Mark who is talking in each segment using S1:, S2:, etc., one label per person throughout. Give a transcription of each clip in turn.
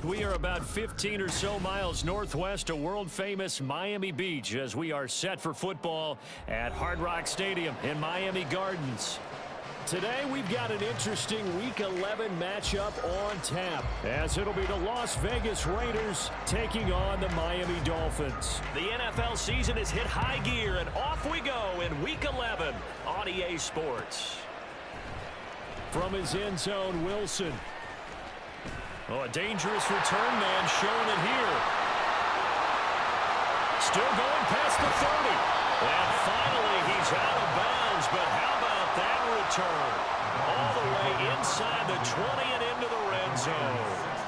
S1: We are about 15 or so miles northwest of world-famous Miami Beach as we are set for football at Hard Rock Stadium in Miami Gardens. Today, we've got an interesting Week 11 matchup on tap, as it'll be the Las Vegas Raiders taking on the Miami Dolphins. The NFL season has hit high gear, and off we go in Week 11 on EA Sports. From his end zone, Wilson. Oh, a dangerous return man showing it here. Still going past the 30. And finally, he's out of bounds, but how about that return? All the way inside the 20 and into the red zone.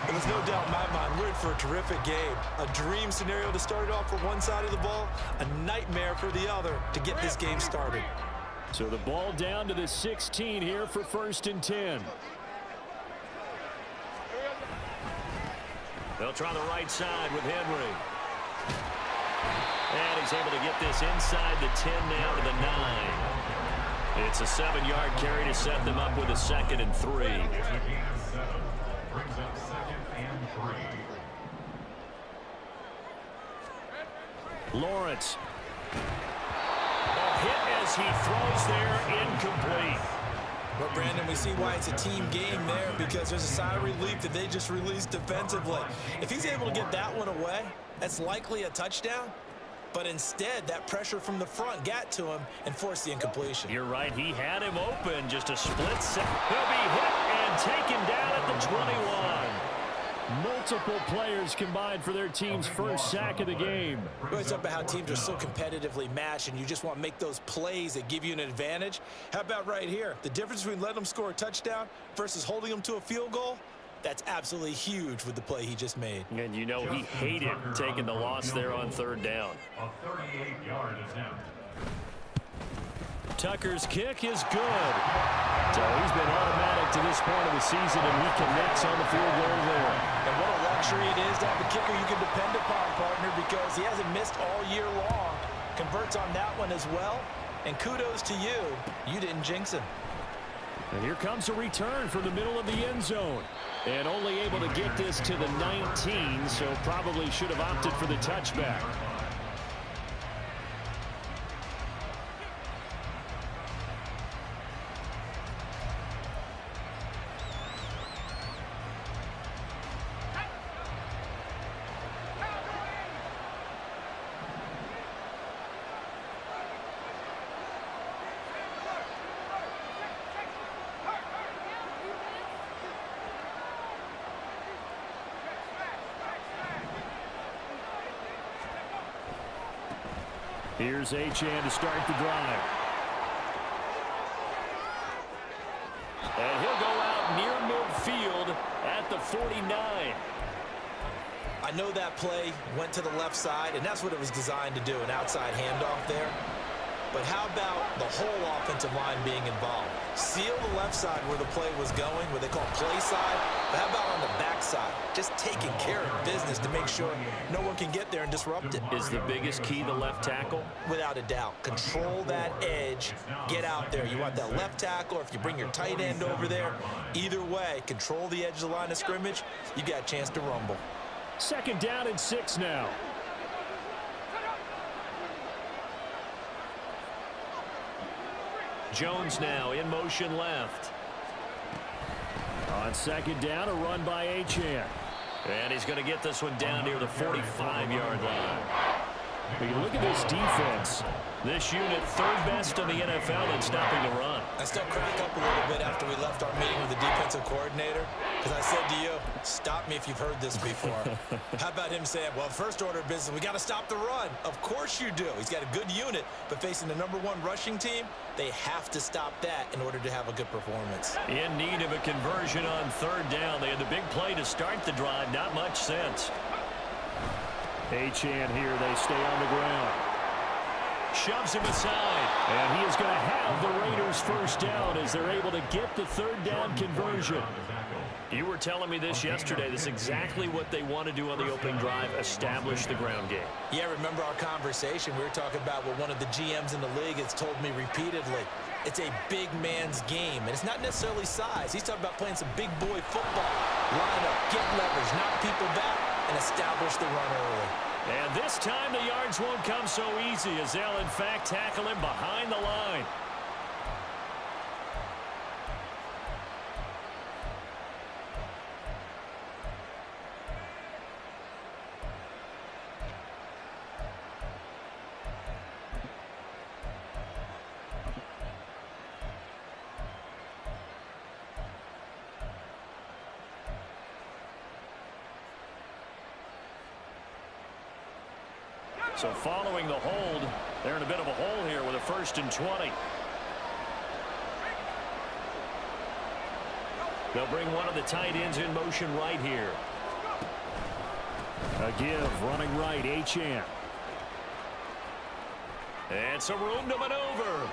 S2: There's no doubt in my mind, we're in for a terrific game. A dream scenario to start it off for one side of the ball, a nightmare for the other to get this game started.
S1: So the ball down to the 16 here for 1st and 10. They'll try the right side with Henry. And he's able to get this inside the 10 now to the 9. It's a 7-yard carry to set them up with a 2nd and 3.
S3: Brings up 2nd and 3.
S1: Lawrence. A hit as he throws there, incomplete.
S2: But, Brandon, we see why it's a team game there, because there's a sigh of relief that they just released defensively. If he's able to get that one away, that's likely a touchdown. But instead, that pressure from the front got to him and forced the incompletion.
S1: You're right. He had him open. Just a split second. He'll be hit and taken down at the 21. Multiple players combined for their team's first sack of the game.
S2: It's up about how teams are so competitively matched, and you just want to make those plays that give you an advantage. How about right here? The difference between letting them score a touchdown versus holding them to a field goal, that's absolutely huge with the play he just made.
S1: And you know he hated taking the loss there on 3rd down.
S3: A 38-yard attempt.
S1: Tucker's kick is good. So he's been automatic to this point of the season, and he connects on the field goal there.
S2: And what a luxury it is to have a kicker you can depend upon, partner, because he hasn't missed all year long. Converts on that one as well. And kudos to you. You didn't jinx him.
S1: And here comes a return from the middle of the end zone. And only able to get this to the 19, so probably should have opted for the touchback. Here's Achane to start the drive. And he'll go out near midfield at the 49.
S2: I know that play went to the left side, and that's what it was designed to do, an outside handoff there. But how about the whole offensive line being involved? Seal the left side where the play was going, what they call play side. But how about on the back side? Just taking care of business to make sure no one can get there and disrupt it.
S1: Is the biggest key the left tackle?
S2: Without a doubt. Control that edge. Get out there. You want that left tackle, or if you bring your tight end over there, either way, control the edge of the line of scrimmage. You got a chance to rumble.
S1: 2nd down and 6 now. Jones now in motion left. On 2nd down, a run by Achane. And he's going to get this one down near the 45-yard line. When you look at this defense, this unit 3rd best in the NFL in stopping the run.
S2: I still crack up a little bit after we left our meeting with the defensive coordinator, because I said to you, stop me if you've heard this before. How about him saying, well, first order of business, we got to stop the run. Of course you do. He's got a good unit, but facing the #1 rushing team, they have to stop that in order to have a good performance.
S1: In need of a conversion on 3rd down. They had the big play to start the drive. Not much sense. Achane here. They stay on the ground. Shoves him aside. And he is going to have the Raiders first down as they're able to get the 3rd down conversion. You were telling me this yesterday. This is exactly what they want to do on the opening drive, establish the ground game.
S2: Yeah, remember our conversation. We were talking about what one of the GMs in the league has told me repeatedly. It's a big man's game, and it's not necessarily size. He's talking about playing some big boy football. line up, get leverage, knock people back, and establish the run early.
S1: And this time the yards won't come so easy as they'll, in fact, tackle him behind the line. So following the hold, they're in a bit of a hole here with a 1st and 20. They'll bring one of the tight ends in motion right here. A give, running right, Achane. And some room to maneuver.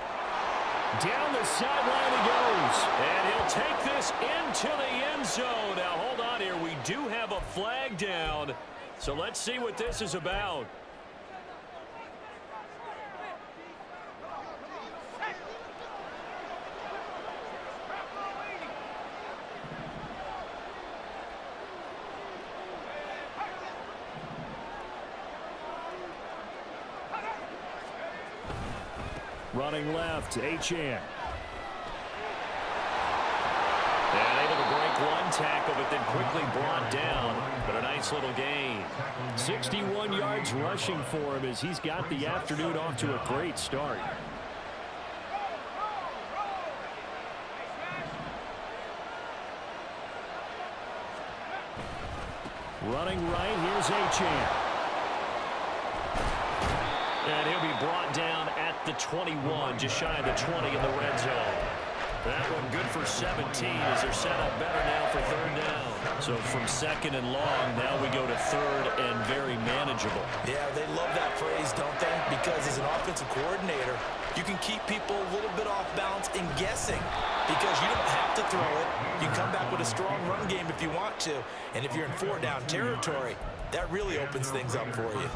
S1: Down the sideline he goes. And he'll take this into the end zone. Now hold on here. We do have a flag down. So let's see what this is about. Running left, Achane. And able to break one tackle, but then quickly brought down. But a nice little gain. 61 yards rushing for him as he's got the afternoon off to a great start. Running right, here's Achane. And he'll be brought down at the 21, just shy of the 20 in the red zone. That one good for 17 as they're set up better now for 3rd down. So from 2nd and long, now we go to 3rd and very manageable.
S2: Yeah, they love that phrase, don't they? Because as an offensive coordinator, you can keep people a little bit off balance and guessing because you don't have to throw it. You can come back with a strong run game if you want to. And if you're in 4-down territory, that really opens things up for you.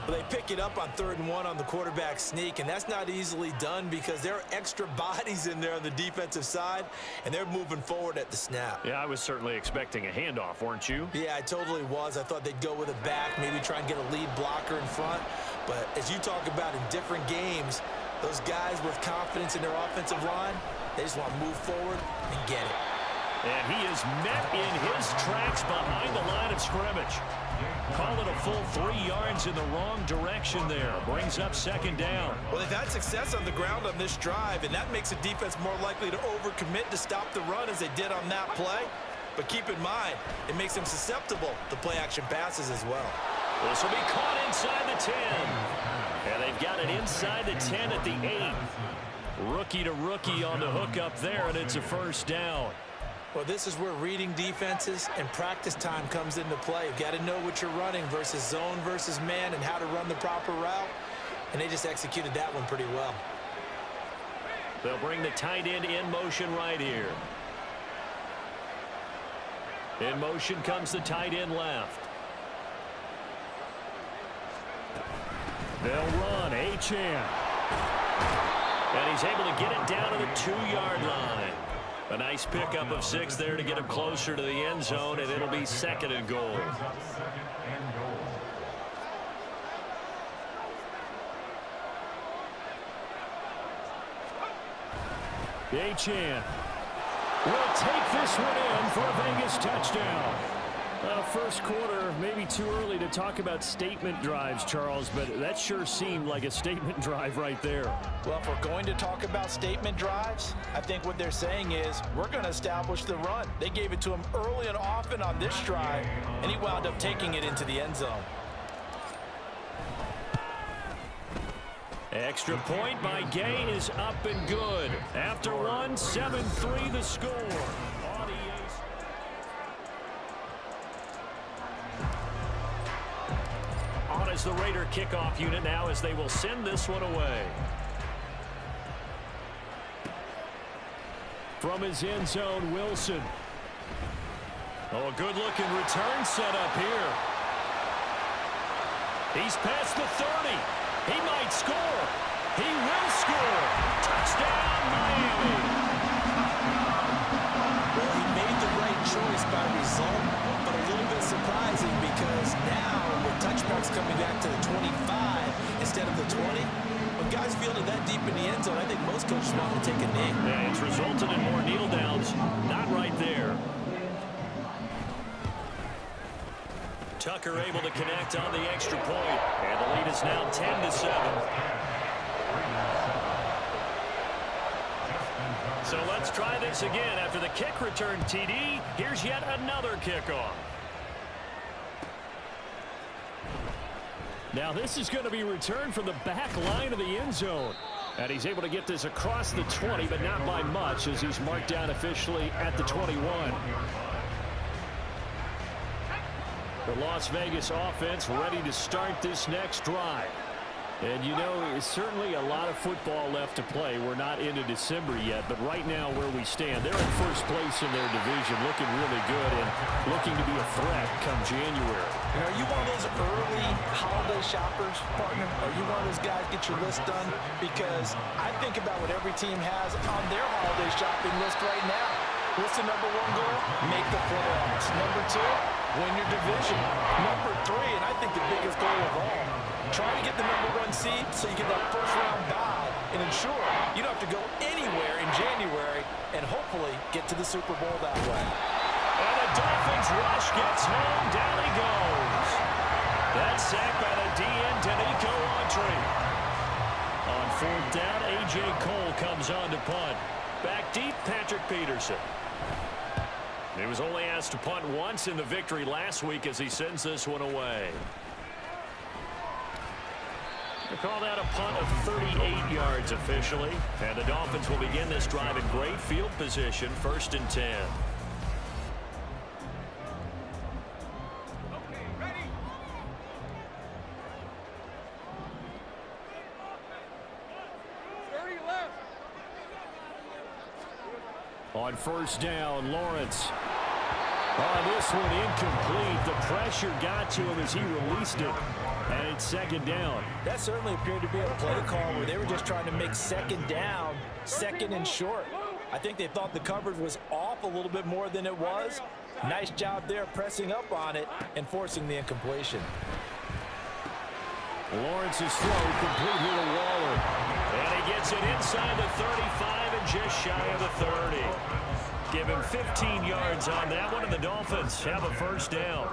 S2: Well, they pick it up on 3rd and 1 on the quarterback sneak, and that's not easily done because there are extra bodies in there on the defensive side, and they're moving forward at the snap.
S1: Yeah, I was certainly expecting a handoff, weren't you?
S2: Yeah, I totally was. I thought they'd go with a back, maybe try and get a lead blocker in front. But as you talk about in different games, those guys with confidence in their offensive line, they just want to move forward and get it.
S1: And he is met in his tracks behind the line of scrimmage. Call it a full 3 yards in the wrong direction there. Brings up 2nd down.
S2: Well, they've had success on the ground on this drive, and that makes the defense more likely to overcommit to stop the run as they did on that play. But keep in mind, it makes them susceptible to play-action passes as well.
S1: This will be caught inside the 10. And they've got it inside the 10 at the 8. Rookie to rookie on the hook up there, and it's a 1st down.
S2: Well, this is where reading defenses and practice time comes into play. You've got to know what you're running versus zone versus man and how to run the proper route. And they just executed that one pretty well.
S1: They'll bring the tight end in motion right here. In motion comes the tight end left. They'll run, Achane. And he's able to get it down to the 2-yard line. A nice pickup of 6 there to get him closer to the end zone, and it'll be 2nd and goal. Achane will take this one in for a Vegas touchdown. First quarter, maybe too early to talk about statement drives, Charles, but that sure seemed like a statement drive right there.
S2: Well, if we're going to talk about statement drives, I think what they're saying is we're going to establish the run. They gave it to him early and often on this drive, and he wound up taking it into the end zone.
S1: Extra point by Gay is up and good. After one, 7-3 the score. On is the Raider kickoff unit now as they will send this one away. From his end zone, Wilson. Oh, a good-looking return set up here. He's past the 30. He might score. He will score. Touchdown, Miami.
S2: Well, he made the right rejoiced by result, but a little bit surprising because now with touchbacks coming back to the 25 instead of the 20, when guys fielded that deep in the end zone, I think most coaches want to take a knee.
S1: Yeah, it's resulted in more kneel downs. Not right there. Tucker able to connect on the extra point, and the lead is now 10-7. So let's try this again. After the kick return TD, here's yet another kickoff. Now this is going to be returned from the back line of the end zone. And he's able to get this across the 20, but not by much as he's marked down officially at the 21. The Las Vegas offense ready to start this next drive. And, you know, it's certainly a lot of football left to play. We're not into December yet, but right now where we stand, they're in first place in their division, looking really good and looking to be a threat come January.
S2: And are you one of those early holiday shoppers, partner? Are you one of those guys get your list done? Because I think about what every team has on their holiday shopping list right now. What's the number one goal? Make the playoffs. Number two, win your division. Number three, and I think the biggest goal of all, try to get the number one seed so you get that first round bye and ensure you don't have to go anywhere in January and hopefully get to the Super Bowl that way.
S1: And the Dolphins rush gets home. Down he goes. That's sacked by the DN, Danico Autry. On fourth down, A.J. Cole comes on to punt. Back deep, Patrick Peterson. He was only asked to punt once in the victory last week as he sends this one away. They call that a punt of 38 yards officially. And the Dolphins will begin this drive in great field position, 1st and 10. On first down, Lawrence. This one incomplete. The pressure got to him as he released it. And it's second down.
S2: That certainly appeared to be a play call where they were just trying to make second down, second and short. I think they thought the coverage was off a little bit more than it was. Nice job there pressing up on it and forcing the incompletion.
S1: Lawrence's throw complete here to Waller. And he gets it inside the 35 and just shy of the 30. Give him 15 yards on that one, and the Dolphins have a first down.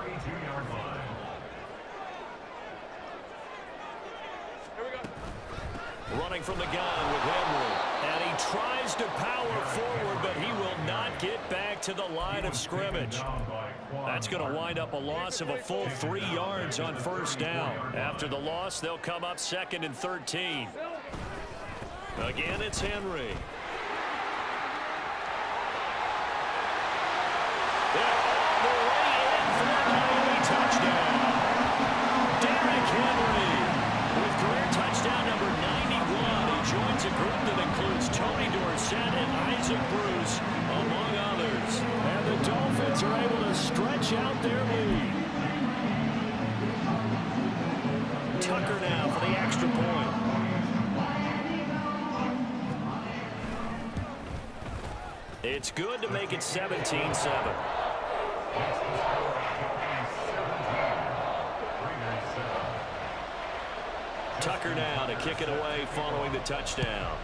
S1: Running from the gun with Henry. And he tries to power forward, but he will not get back to the line of scrimmage. That's going to wind up a loss of a full 3 yards on first down. After the loss, they'll come up 2nd and 13. Again, it's Henry. They're all the way in for the Miami touchdown. Derrick Henry with career touchdown number 91. He joins a group that includes Tony Dorsett and Isaac Bruce, among others. And the Dolphins are able to stretch out their lead. Tucker now for the extra point. It's good to make it 17-7. Tucker now to kick it away following the touchdown.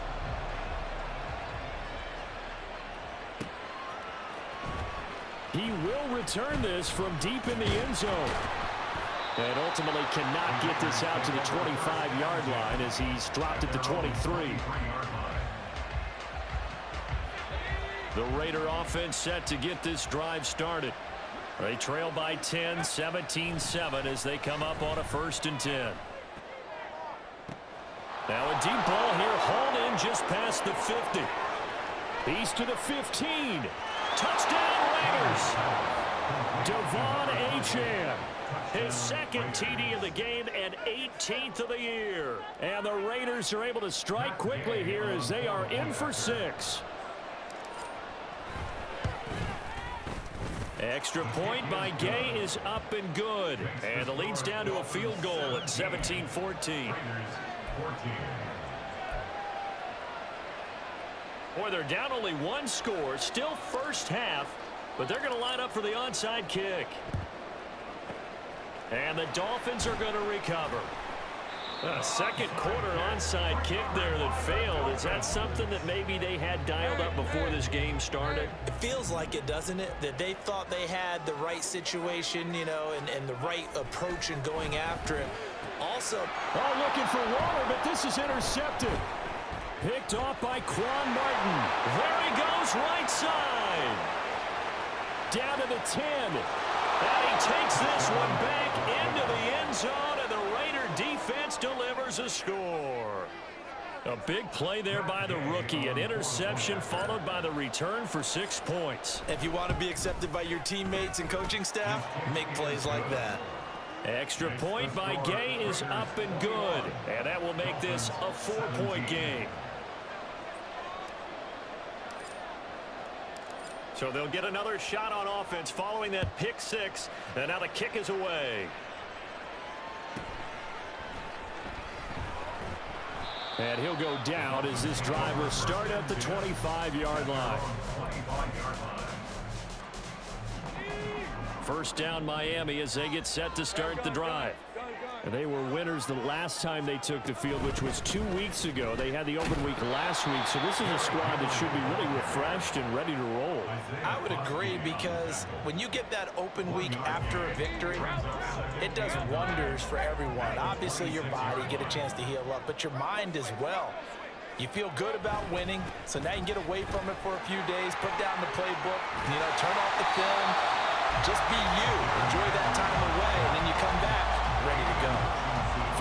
S1: He will return this from deep in the end zone. And ultimately cannot get this out to the 25-yard line as he's dropped at the 23. The Raider offense set to get this drive started. They trail by 10, 17-7 as they come up on a 1st and 10. Now a deep ball here, hauled in just past the 50. He's to the 15. Touchdown Raiders. Devon Achane. His 2nd TD of the game and 18th of the year. And the Raiders are able to strike quickly here as they are in for 6. Extra point by Gay is up and good. And the lead's down to a field goal at 17-14. Boy, they're down only 1 score. Still first half. But they're going to line up for the onside kick. And the Dolphins are going to recover. A second quarter onside kick there that failed. Is that something that maybe they had dialed up before this game started?
S2: It feels like it, doesn't it? That they thought they had the right situation, you know, and the right approach in going after it. Also,
S1: looking for Waller, but this is intercepted. Picked off by Quan Martin. There he goes, right side. Down to the 10. And he takes this one back into the end zone, and the Raider defense delivers a score. A big play there by the rookie. An interception followed by the return for 6 points.
S2: if you want to be accepted by your teammates and coaching staff, make plays like that.
S1: Extra point by Gay is up and good. And that will make this a 4-point game. So they'll get another shot on offense following that pick six. And now the kick is away. And he'll go down as this drive will start at the 25-yard line. First down Miami as they get set to start the drive. And they were winners the last time they took the field, which was 2 weeks ago. They had the open week last week, so this is a squad that should be really refreshed and ready to roll.
S2: I would agree, because when you get that open week after a victory, it does wonders for everyone. Obviously, your body, get a chance to heal up, but your mind as well. You feel good about winning, so now you can get away from it for a few days, put down the playbook, you know, turn off the film, just be you. Enjoy that time away, and then you come back ready to go.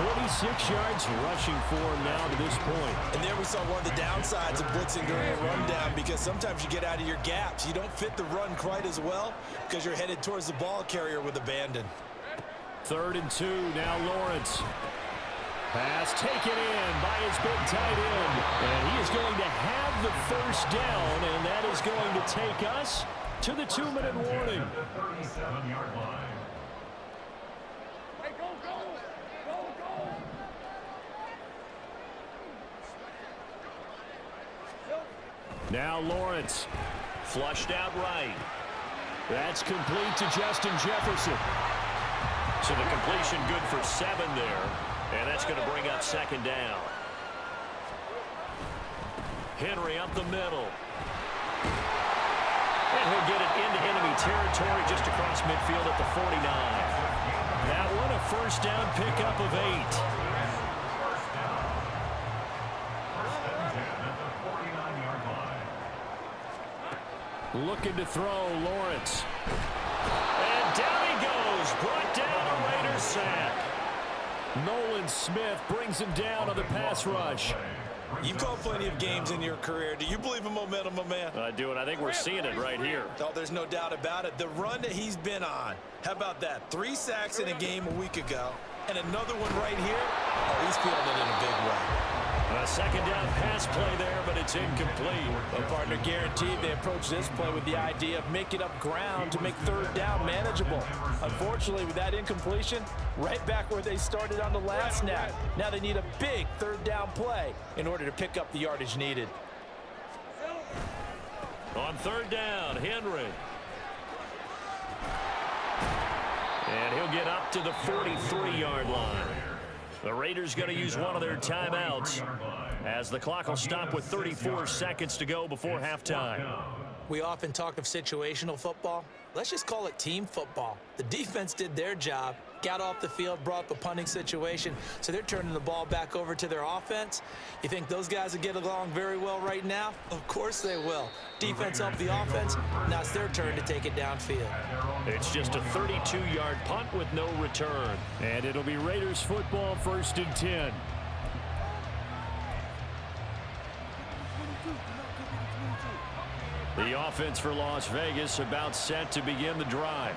S1: 46 yards rushing for him now to this point.
S2: And there we saw one of the downsides of blitzing during a rundown, because sometimes you get out of your gaps. You don't fit the run quite as well because you're headed towards the ball carrier with abandon.
S1: 3rd and 2, now Lawrence. Pass taken in by his big tight end. And he is going to have the first down, and that is going to take us to the 2-minute warning.
S3: The 37-yard line.
S1: Now Lawrence, flushed out right. That's complete to Justin Jefferson. So the completion good for 7 there. And that's going to bring up 2nd down. Henry up the middle. And he'll get it into enemy territory just across midfield at the 49. That one a first down pickup of 8. Looking to throw, Lawrence. And down he goes. Brought down a Raiders sack. Nolan Smith brings him down on the pass rush.
S2: You've called plenty of games in your career. Do you believe in momentum, my man?
S1: I do, and I think we're seeing it right here.
S2: Oh, there's no doubt about it. The run that he's been on. How about that? 3 sacks in a game a week ago, and another one right here. Oh, he's feeling it in a big way.
S1: A 2nd down pass play there, but it's incomplete.
S2: Well, partner, guaranteed they approach this play with the idea of making up ground to make 3rd down manageable. Unfortunately, with that incompletion, right back where they started on the last snap. Now they need a big 3rd down play in order to pick up the yardage needed.
S1: On 3rd down, Henry. And he'll get up to the 43-yard line. The Raiders going to use one of their timeouts as the clock will stop with 34 seconds to go before halftime.
S2: We often talk of situational football. Let's just call it team football. The defense did their job, got off the field, brought up a punting situation, so they're turning the ball back over to their offense. You think those guys will get along very well right now? Of course they will. Defense up the offense. Now it's their turn to take it downfield.
S1: It's just a 32-yard punt with no return. And it'll be Raiders football, 1st and 10. The offense for Las Vegas about set to begin the drive.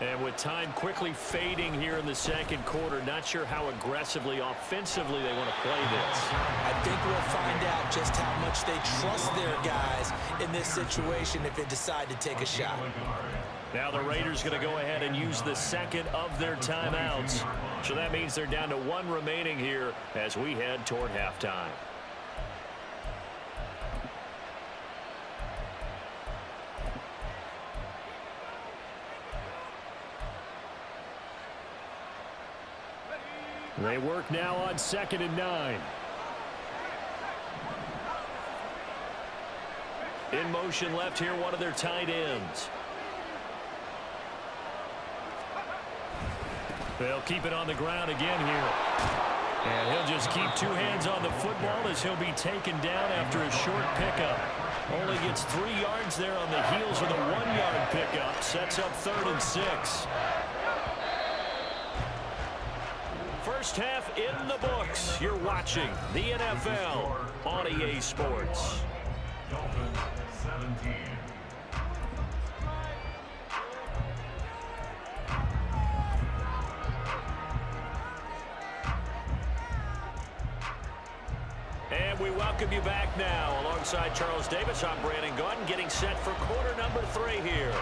S1: And with time quickly fading here in the 2nd quarter, not sure how aggressively, offensively they want to play this.
S2: I think we'll find out just how much they trust their guys in this situation if they decide to take a shot.
S1: Now the Raiders going to go ahead and use the 2nd of their timeouts. So that means they're down to 1 remaining here as we head toward halftime. They work now on 2nd and 9. In motion left here, one of their tight ends. They'll keep it on the ground again here. And he'll just keep two hands on the football as he'll be taken down after a short pickup. Only gets 3 yards there on the heels of the 1-yard pickup. Sets up 3rd and 6. First half in the books. You're watching the NFL on EA Sports.
S3: Dolphins 17.
S1: And we welcome you back now. Alongside Charles Davis, I'm Brandon Gunn, getting set for quarter number 3 here.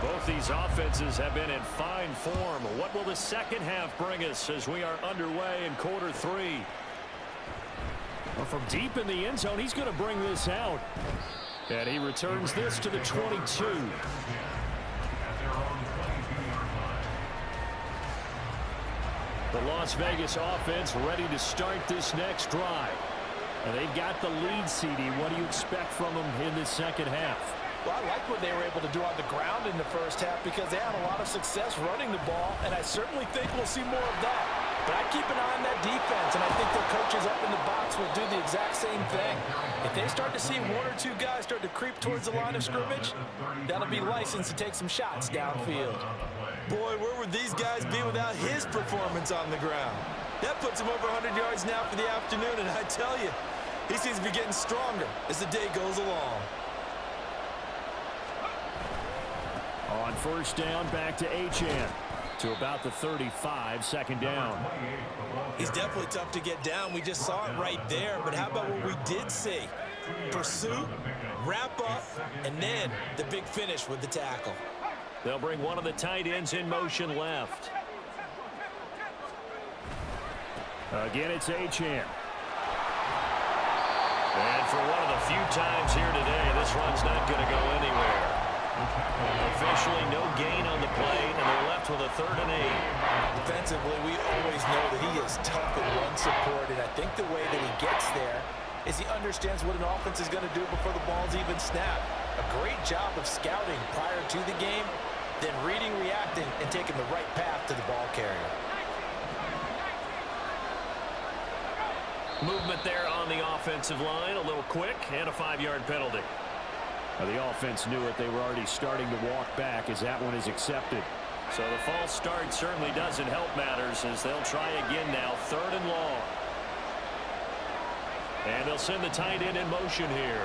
S1: Both these offenses have been in fine form. What will the second half bring us as we are underway in quarter 3? Well, from deep in the end zone, he's going to bring this out. And he returns this to the 22. The Las Vegas offense ready to start this next drive. And they've got the lead, CD. What do you expect from them in this second half?
S4: Well, I like what they were able to do on the ground in the first half because they had a lot of success running the ball, and I certainly think we'll see more of that. But I keep an eye on that defense, and I think their coaches up in the box will do the exact same thing. If they start to see 1 or 2 guys start to creep towards the line of scrimmage, that'll be licensed to take some shots downfield.
S2: Boy, where would these guys be without his performance on the ground? That puts him over 100 yards now for the afternoon, and I tell you, he seems to be getting stronger as the day goes along.
S1: On first down, back to Achane. To about the 35, 2nd down.
S2: He's definitely tough to get down. We just saw it right there. But how about what we did see? Pursuit, wrap up, and then the big finish with the tackle.
S1: They'll bring one of the tight ends in motion left. Again, it's Achane. And for one of the few times here today, this run's not going to go anywhere. Officially no gain on the play, and they're left with a 3rd and 8.
S4: Defensively, we always know that he is tough in run support, and I think the way that he gets there is he understands what an offense is going to do before the ball's even snapped. A great job of scouting prior to the game, then reading, reacting, and taking the right path to the ball carrier.
S1: Movement there on the offensive line, a little quick, and a 5-yard penalty. The offense knew it. They were already starting to walk back as that one is accepted. So the false start certainly doesn't help matters as they'll try again now, 3rd and long. And they'll send the tight end in motion here.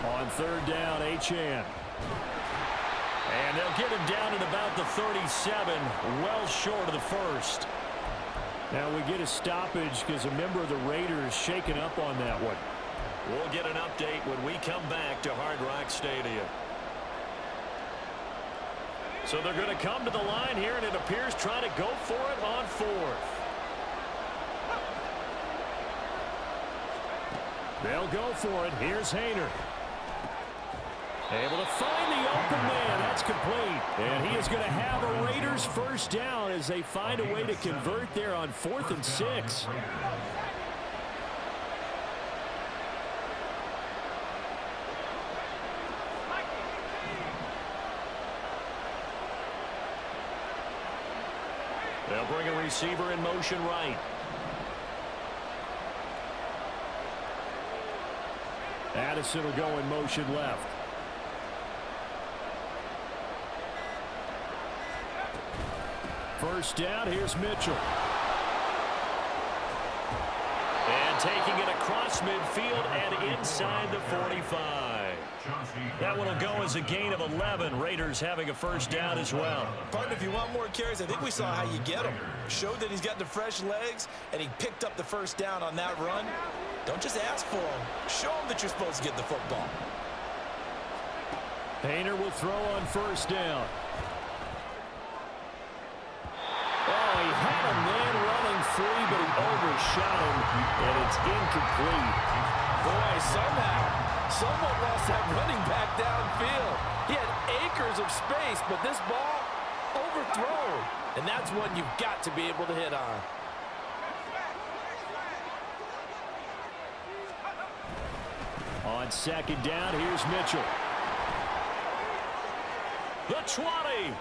S1: On 3rd down, Achane. And they'll get him down at about the 37, well short of the 1st. Now we get a stoppage because a member of the Raiders shaken up on that one. We'll get an update when we come back to Hard Rock Stadium. So they're going to come to the line here, and it appears trying to go for it on 4th. They'll go for it. Here's Haener. Able to find the open man. That's complete. And he is going to have a Raiders first down as they find a way to convert there on 4th and 6. They'll bring a receiver in motion right. Addison will go in motion left. First down, here's Mitchell. And taking it across midfield and inside the 45. That one will go as a gain of 11. Raiders having a first down as well.
S2: Partner, if you want more carries, I think we saw how you get him. Showed that he's got the fresh legs, and he picked up the first down on that run. Don't just ask for him. Show him that you're supposed to get the football.
S1: Haener will throw on first down. Oh, he had a man running free, but he overshot him, and it's incomplete.
S4: Boy, somehow, someone lost that running back downfield. He had acres acres of space, but this ball overthrown. And that's one you've got to be able to hit on.
S1: On second down, here's Mitchell. The 20.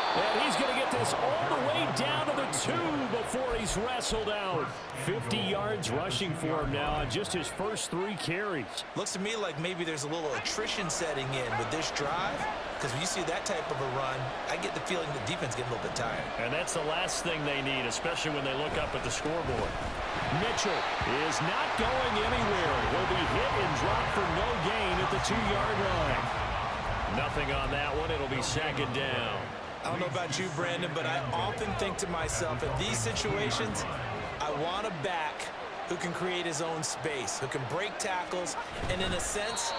S1: And he's going to get this all the way down to the 2 before he's wrestled out. 50 yards rushing for him now on just his first 3 carries.
S2: Looks to me like maybe there's a little attrition setting in with this drive, because when you see that type of a run, I get the feeling the defense getting a little bit tired.
S1: And that's the last thing they need, especially when they look up at the scoreboard. Mitchell is not going anywhere. He'll be hit and dropped for no gain at the 2-yard line. Nothing on that one. It'll be second down.
S2: I don't know about you, Brandon, but I often think to myself, in these situations, I want a back who can create his own space, who can break tackles, and in a sense,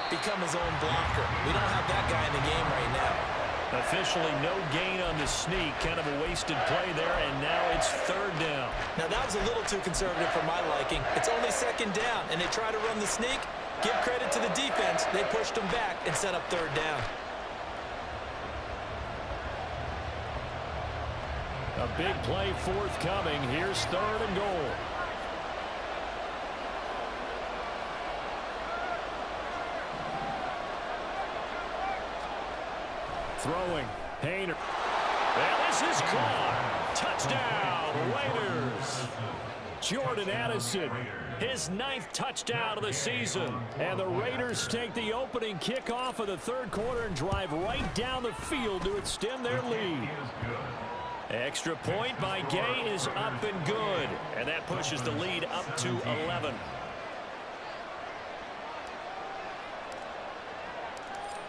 S2: become his own blocker. We don't have that guy in the game right now.
S1: Officially no gain on the sneak. Kind of a wasted play there, and now it's third down.
S2: Now, that was a little too conservative for my liking. It's only second down, and they try to run the sneak. Give credit to the defense. They pushed them back and set up third down.
S1: A big play forthcoming. Here's third and goal. Throwing. Hayner. And this is caught. Touchdown, Raiders. Jordan Addison, his 9th touchdown of the season. And the Raiders take the opening kickoff of the third quarter and drive right down the field to extend their lead. Extra point by Gay is up and good. And that pushes the lead up to 11.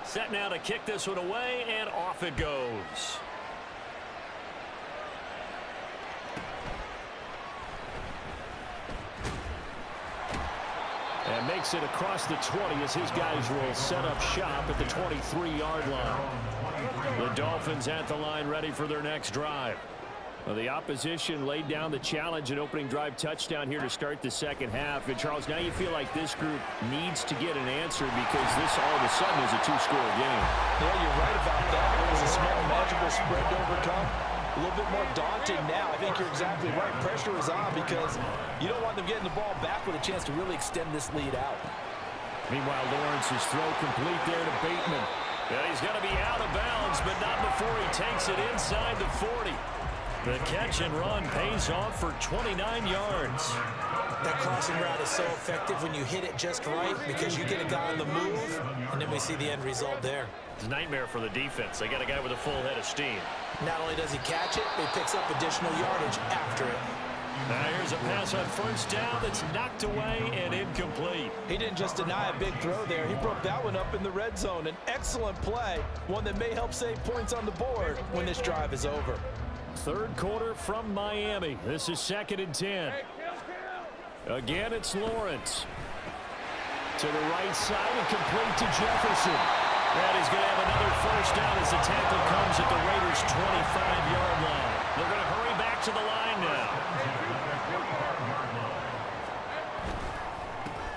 S1: Set now to kick this one away, and off it goes. And makes it across the 20 as his guys will set up shop at the 23-yard line. The Dolphins at the line ready for their next drive. Well, the opposition laid down the challenge and opening drive touchdown here to start the second half. And, Charles, now you feel like this group needs to get an answer because this all of a sudden is a 2-score game.
S4: Yeah, you're right about that. It was a small, manageable spread to overcome. A little bit more daunting now. I think you're exactly right. Pressure is on because you don't want them getting the ball back with a chance to really extend this lead out.
S1: Meanwhile, Lawrence's throw complete there to Bateman. Yeah, he's going to be out of bounds, but not before he takes it inside the 40. The catch and run pays off for 29 yards.
S2: That crossing route is so effective when you hit it just right because you get a guy on the move, and then we see the end result there.
S1: It's a nightmare for the defense. They got a guy with a full head of steam.
S2: Not only does he catch it, but he picks up additional yardage after it.
S1: Now here's a pass on first down that's knocked away and incomplete.
S4: He didn't just deny a big throw there. He broke that one up in the red zone. An excellent play, one that may help save points on the board when this drive is over.
S1: Third quarter from Miami. This is 2nd and 10. Again, it's Lawrence. To the right side and complete to Jefferson. And he's going to have another first down as the tackle comes at the Raiders' 25-yard line. They're going to hurry back to the line now.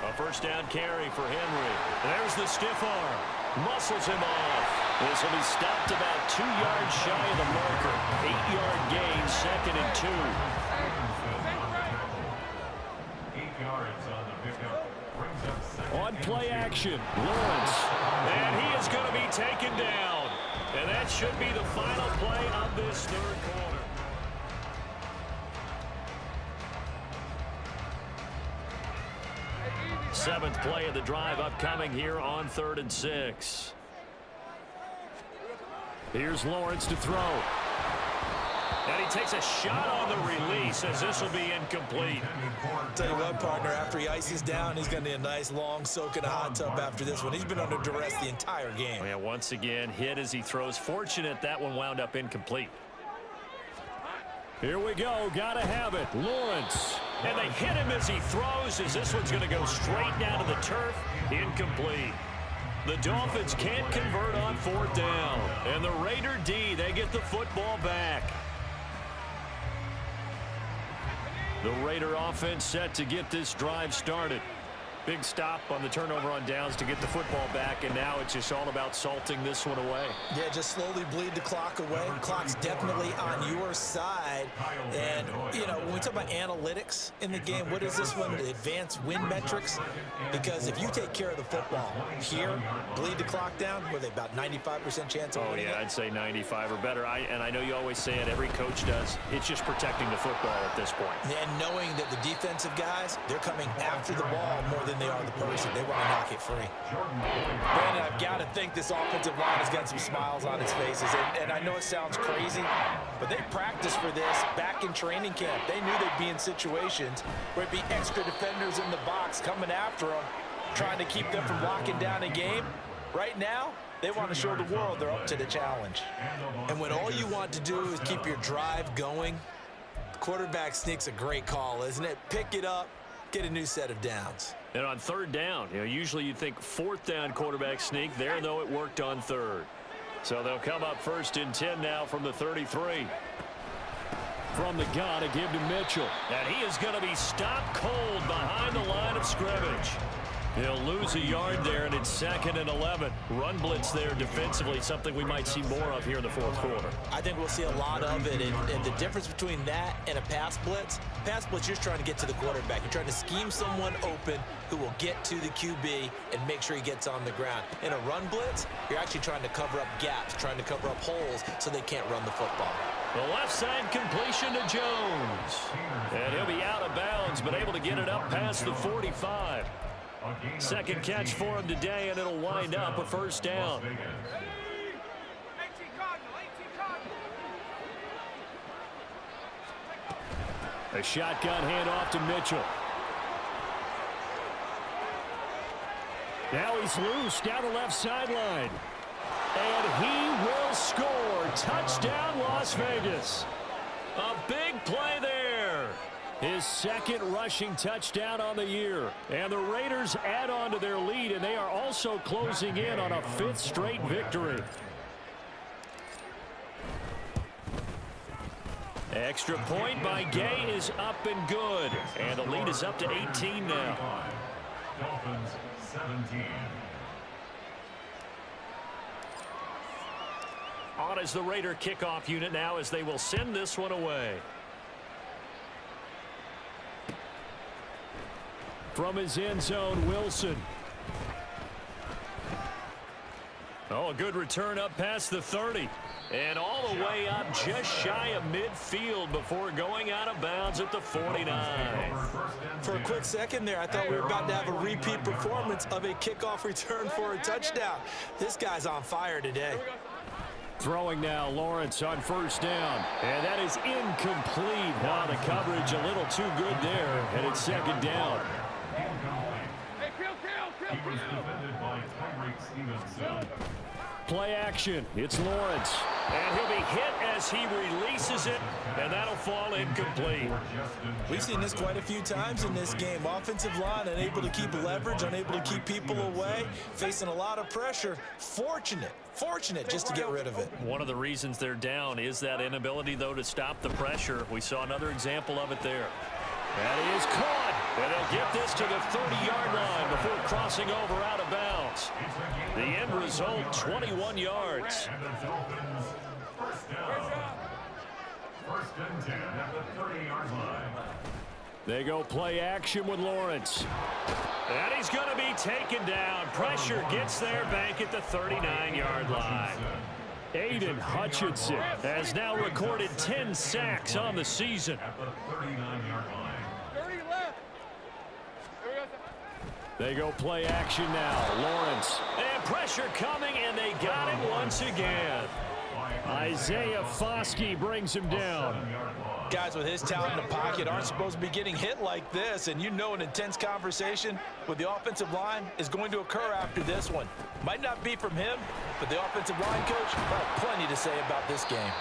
S1: A first down carry for Henry. There's the stiff arm. Muscles him off. This will be stopped about 2 yards shy of the marker. 8-yard gain, 2nd and 2.
S3: 8 yards on the pickup. Brings up second.
S1: On play action, Lawrence. And he is going to be taken down. And that should be the final play of this third quarter. Seventh play of the drive upcoming here on 3rd and 6. Here's Lawrence to throw. And he takes a shot on the release as this will be incomplete.
S2: Tell you what, partner, after he ices down, he's going to need a nice long soak in a hot tub after this one. He's been under duress the entire game.
S1: Yeah, once again, hit as he throws. Fortunate that one wound up incomplete. Here we go. Gotta have it. Lawrence. And they hit him as he throws as this one's going to go straight down to the turf. Incomplete. The Dolphins can't convert on 4th down. And the Raider D, they get the football back. The Raider offense set to get this drive started. Big stop on the turnover on downs to get the football back, and now it's just all about salting this one away.
S2: Yeah, just slowly bleed the clock away. The clock's definitely on your side. And, you know, when we talk about analytics in the game, what is this one? The advanced win metrics? Because if you take care of the football here, bleed the clock down, were they about 95% chance of winning
S1: yeah,
S2: it?
S1: I'd say 95 or better. And I know you always say it, every coach does. It's just protecting the football at this point.
S2: And knowing that the defensive guys, they're coming after the ball more than they are the person. They want to knock it free.
S4: Brandon, I've got to think this offensive line has got some smiles on its faces. And I know it sounds crazy, but they practiced for this back in training camp. They knew they'd be in situations where it'd be extra defenders in the box coming after them, trying to keep them from locking down a game. Right now, they want to show the world they're up to the challenge.
S2: And when all you want to do is keep your drive going, quarterback sneak's a great call, isn't it? Pick it up, get a new set of downs.
S1: And on third down, usually you'd think fourth down quarterback sneak. There, though, it worked on third. So they'll come up 1st and 10 now from the 33. From the gun, a give to Mitchell. And he is going to be stopped cold behind the line of scrimmage. He'll lose a yard there, and it's 2nd and 11. Run blitz there defensively, something we might see more of here in the fourth quarter.
S2: I think we'll see a lot of it, and the difference between that and a pass blitz, you're trying to get to the quarterback. You're trying to scheme someone open who will get to the QB and make sure he gets on the ground. In a run blitz, you're actually trying to cover up gaps, trying to cover up holes so they can't run the football.
S1: The left side completion to Jones. And he'll be out of bounds, but able to get it up past the 45. Second catch for him today, and it'll wind up a 1st down. A shotgun handoff to Mitchell. Now he's loose down the left sideline. And he will score. Touchdown, Las Vegas. A big play there. His 2nd rushing touchdown on the year. And the Raiders add on to their lead, and they are also closing in on a 5th straight victory. Extra point by Gay is up and good. And the lead is up to 18 now.
S3: Dolphins 17.
S1: On as the Raider kickoff unit now as they will send this one away. From his end zone, Wilson. Oh, a good return up past the 30. And all the way up just shy of midfield before going out of bounds at the 49.
S2: For a quick second there, I thought we were about to have a repeat performance of a kickoff return for a touchdown. This guy's on fire today.
S1: Throwing now, Lawrence on 1st down. And that is incomplete. Wow, the coverage a little too good there. And it's 2nd down. Play action. It's Lawrence. And he'll be hit as he releases it, and that'll fall incomplete.
S2: We've seen this quite a few times in this game. Offensive line unable to keep leverage, unable to keep people away, facing a lot of pressure. Fortunate just to get rid of it.
S1: One of the reasons they're down is that inability, though, to stop the pressure. We saw another example of it there. That is caught, and they'll get this to the 30-yard line before crossing over out of bounds. The end result, 21 yards.
S3: And the Dolphins 1st down. 1st and 10 at the 30-yard line.
S1: They go play action with Lawrence. And he's going to be taken down. Pressure gets there back at the 39-yard line. Aiden Hutchinson has now recorded 10 sacks on the season.
S3: At the 39-yard line.
S1: They go play action now. Lawrence. And pressure coming, and they got him once again. Isaiah Foskey brings him down.
S4: Guys with his talent in the pocket aren't supposed to be getting hit like this, and you know an intense conversation with the offensive line is going to occur after this one. Might not be from him, but the offensive line coach will have plenty to say about this game.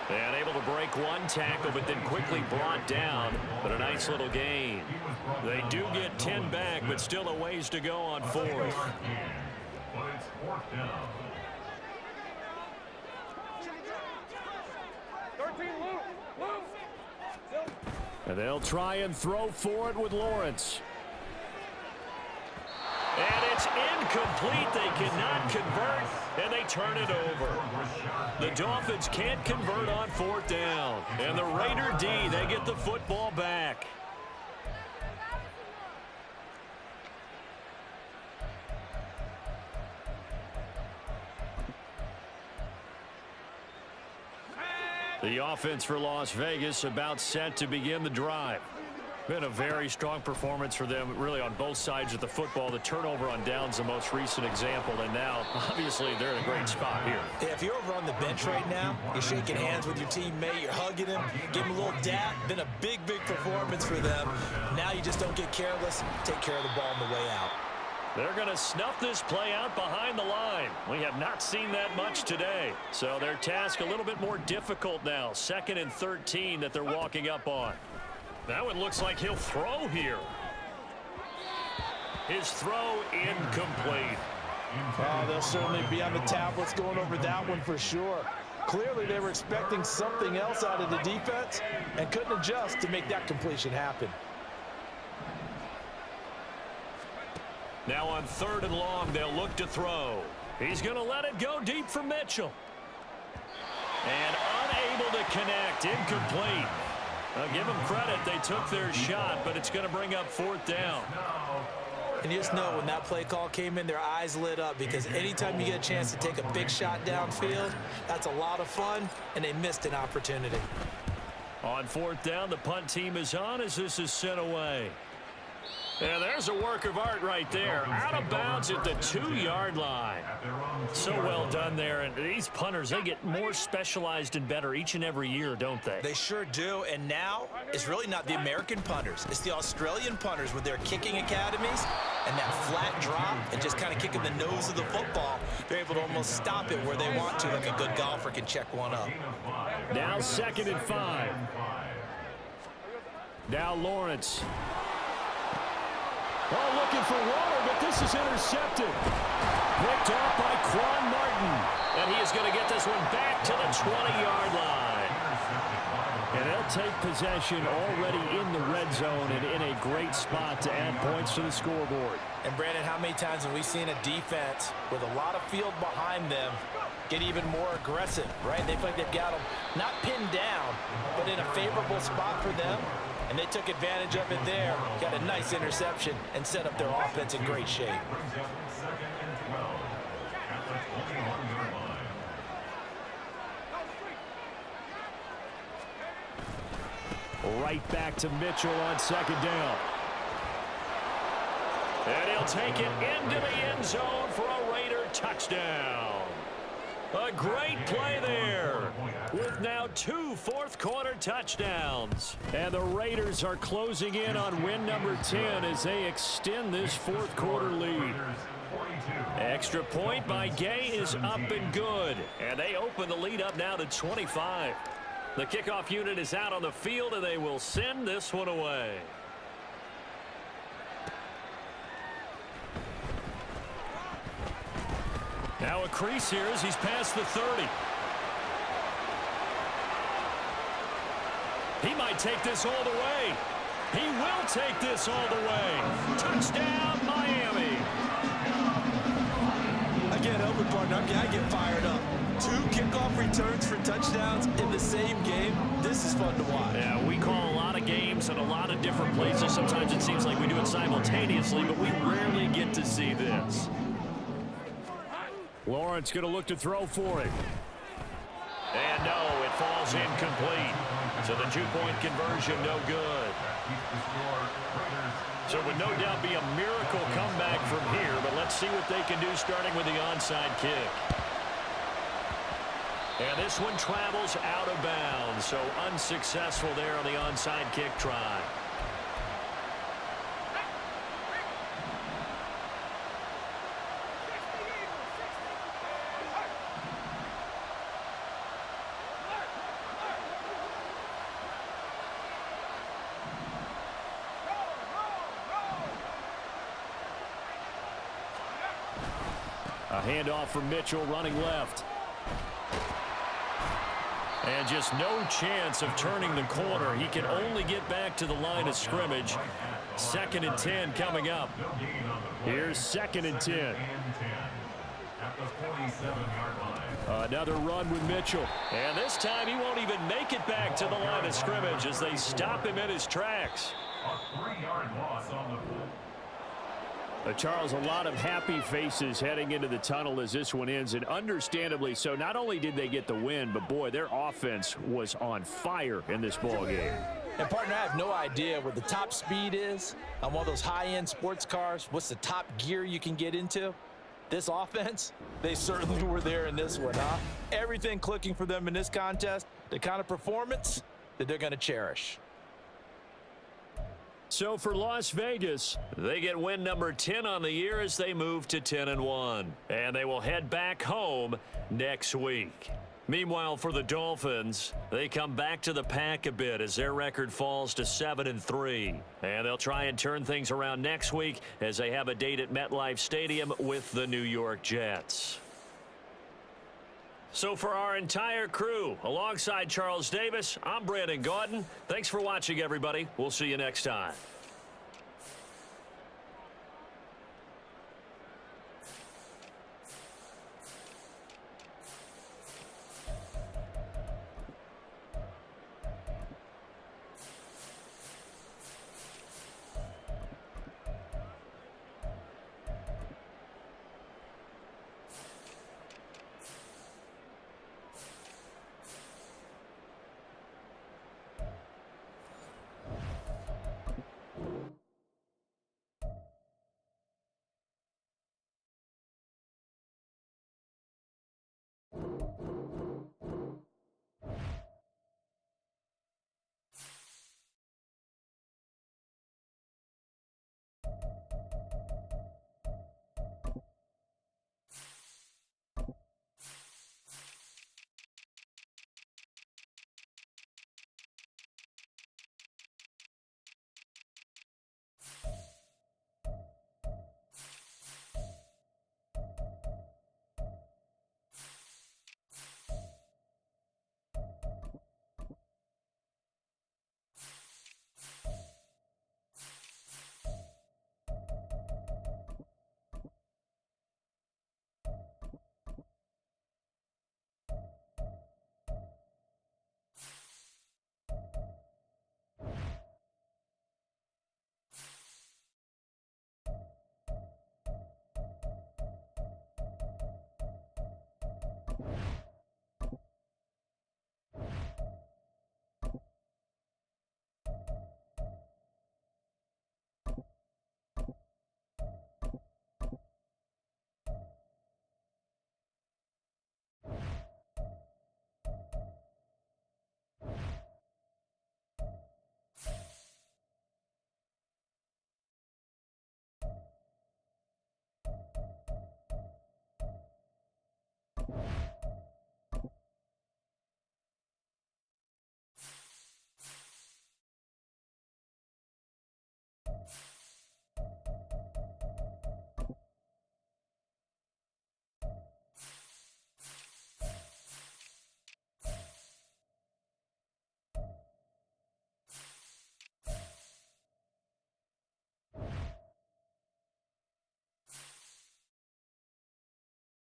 S1: And able to break one tackle, but then quickly brought down. But a nice little gain. They do get 10 back, but still a ways to go on 4th.
S3: But it's 4th down.
S1: And they'll try and throw for it with Lawrence. It's incomplete. They cannot convert, and they turn it over. The Dolphins can't convert on 4th down. And the Raider D, they get the football back. The offense for Las Vegas about set to begin the drive. Been a very strong performance for them, really, on both sides of the football. The turnover on downs, the most recent example, and now, obviously, they're in a great spot here.
S2: Yeah, if you're over on the bench right now, you're shaking hands with your teammate, you're hugging him, give him a little dap. Been a big, big performance for them. Now you just don't get careless, take care of the ball on the way out.
S1: They're going to snuff this play out behind the line. We have not seen that much today. So their task a little bit more difficult now. 2nd and 13 that they're walking up on. That one looks like he'll throw here. His throw incomplete.
S4: Oh, they'll certainly be on the tablets going over that one for sure. Clearly they were expecting something else out of the defense and couldn't adjust to make that completion happen.
S1: Now on 3rd and long, they'll look to throw. He's going to let it go deep for Mitchell. And unable to connect, incomplete. I'll give them credit, they took their shot, but it's going to bring up 4th down.
S2: And you just know when that play call came in, their eyes lit up, because anytime you get a chance to take a big shot downfield, that's a lot of fun, and they missed an opportunity.
S1: On 4th down, the punt team is on as this is sent away. And there's a work of art right there. Out of bounds at the 2-yard line. So well done there. And these punters, they get more specialized and better each and every year, don't they?
S2: They sure do. And now it's really not the American punters. It's the Australian punters with their kicking academies and that flat drop and just kind of kicking the nose of the football. They're able to almost stop it where they want to, like a good golfer can check one up.
S1: Now 2nd and 5. Now Lawrence. Oh, looking for Waller, but this is intercepted. Picked off by Quan Martin. And he is going to get this one back to the 20-yard line. And they'll take possession already in the red zone and in a great spot to add points to the scoreboard.
S2: And, Brandon, how many times have we seen a defense with a lot of field behind them get even more aggressive, right? They feel like they've got them not pinned down, but in a favorable spot for them. And they took advantage of it there. Got a nice interception and set up their offense in great shape.
S1: Right back to Mitchell on 2nd down. And he'll take it into the end zone for a Raider touchdown. A great play there with now 2 fourth-quarter touchdowns. And the Raiders are closing in on win number 10 as they extend this fourth-quarter lead. Extra point by Gay is up and good. And they open the lead up now to 25. The kickoff unit is out on the field, and they will send this one away. Now a crease here as he's past the 30. He might take this all the way. He will take this all the way. Touchdown, Miami.
S2: Again, help me, partner. I get fired up. 2 kickoff returns for touchdowns in the same game. This is fun to watch.
S1: Yeah, we call a lot of games in a lot of different places. Sometimes it seems like we do it simultaneously, but we rarely get to see this. Lawrence going to look to throw for it. And no, it falls incomplete. So the 2-point conversion, no good. So it would no doubt be a miracle comeback from here, but let's see what they can do starting with the onside kick. And this one travels out of bounds, so unsuccessful there on the onside kick try. A handoff from Mitchell running left. And just no chance of turning the corner. He can only get back to the line of scrimmage. 2nd and 10 coming up. Here's 2nd and 10.
S3: At the 47-yard line.
S1: Another run with Mitchell. And this time he won't even make it back to the line of scrimmage as they stop him in his tracks.
S3: A 3-yard loss on the play.
S1: Charles, a lot of happy faces heading into the tunnel as this one ends, and understandably so. Not only did they get the win, but boy, their offense was on fire in this ball game.
S4: And partner, I have no idea what the top speed is on one of those high-end sports cars. What's the top gear you can get into? This offense, they certainly were there in this one, huh? Everything clicking for them in this contest, the kind of performance that they're going to cherish.
S1: So for Las Vegas, they get win number 10 on the year as they move to 10-1. And they will head back home next week. Meanwhile, for the Dolphins, they come back to the pack a bit as their record falls to 7-3. And they'll try and turn things around next week as they have a date at MetLife Stadium with the New York Jets. So for our entire crew, alongside Charles Davis, I'm Brandon Gaudin. Thanks for watching, everybody. We'll see you next time.